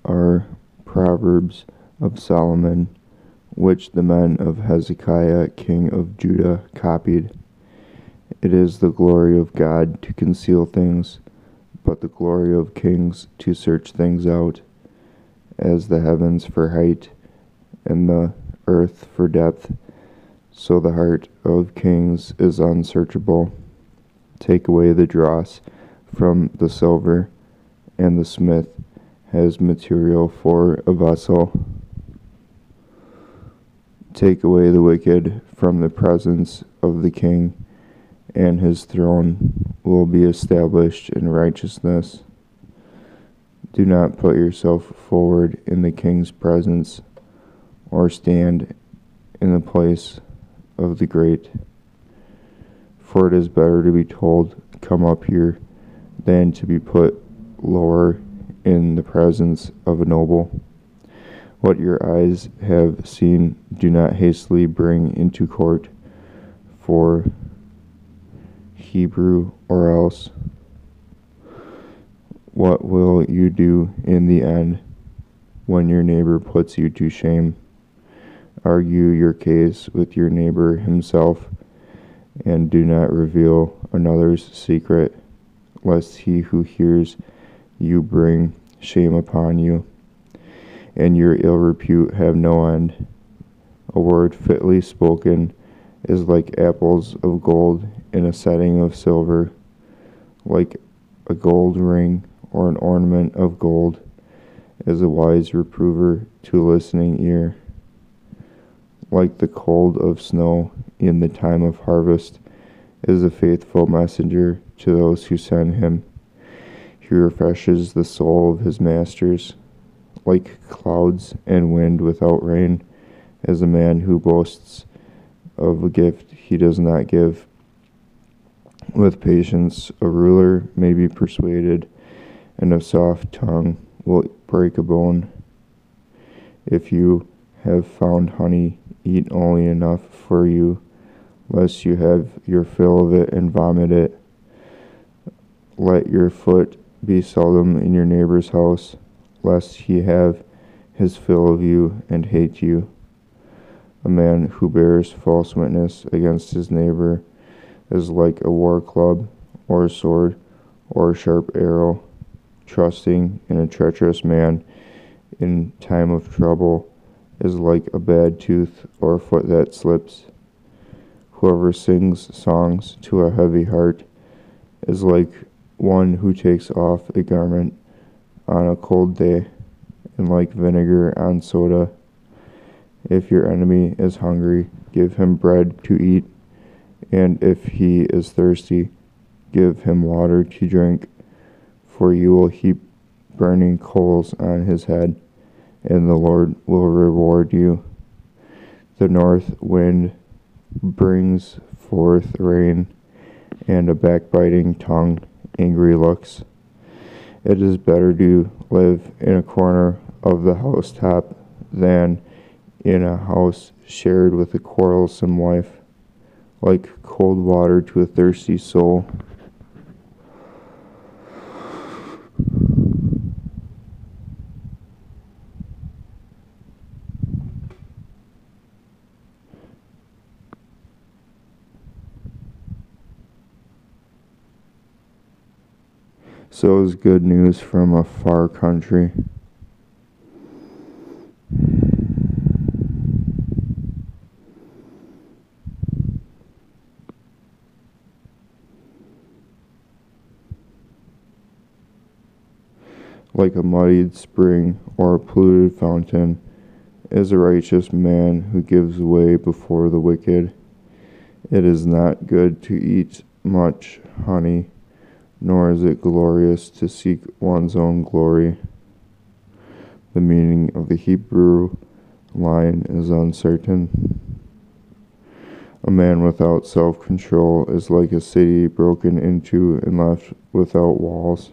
Are Proverbs of Solomon, which the men of Hezekiah king of Judah copied. It is the glory of God to conceal things, but the glory of kings to search things out. As the heavens for height, and the earth for depth, so the heart of kings is unsearchable. Take away the dross from the silver, and the smith has material for a vessel. Take away the wicked from the presence of the king, and his throne will be established in righteousness. Do not put yourself forward in the king's presence, or stand in the place of the great. For it is better to be told, "Come up here," than to be put lower in the presence of a noble. What your eyes have seen, do not hastily bring into court, for Hebrew or else. What will you do in the end when your neighbor puts you to shame? Argue your case with your neighbor himself, and do not reveal another's secret, lest he who hears you bring shame upon you, and your ill repute have no end. A word fitly spoken is like apples of gold in a setting of silver, like a gold ring or an ornament of gold is a wise reprover to a listening ear. Like the cold of snow in the time of harvest is a faithful messenger to those who send him. He refreshes the soul of his masters. Like clouds and wind without rain is a man who boasts of a gift he does not give. With patience a ruler may be persuaded, and a soft tongue will break a bone. If you have found honey, eat only enough for you, lest you have your fill of it and vomit it. Let your foot be seldom in your neighbor's house, lest he have his fill of you and hate you. A man who bears false witness against his neighbor is like a war club, or a sword, or a sharp arrow. Trusting in a treacherous man in time of trouble is like a bad tooth or a foot that slips. Whoever sings songs to a heavy heart is like one who takes off a garment on a cold day, and like vinegar on soda. If your enemy is hungry, give him bread to eat, and if he is thirsty, give him water to drink. For you will heap burning coals on his head, and the Lord will reward you. The north wind brings forth rain, and a backbiting tongue angry looks. It is better to live in a corner of the housetop than in a house shared with a quarrelsome wife. Like cold water to a thirsty soul, so is good news from a far country. Like a muddied spring or a polluted fountain is a righteous man who gives way before the wicked. It is not good to eat much honey, nor is it glorious to seek one's own glory. The meaning of the Hebrew line is uncertain. A man without self-control is like a city broken into and left without walls.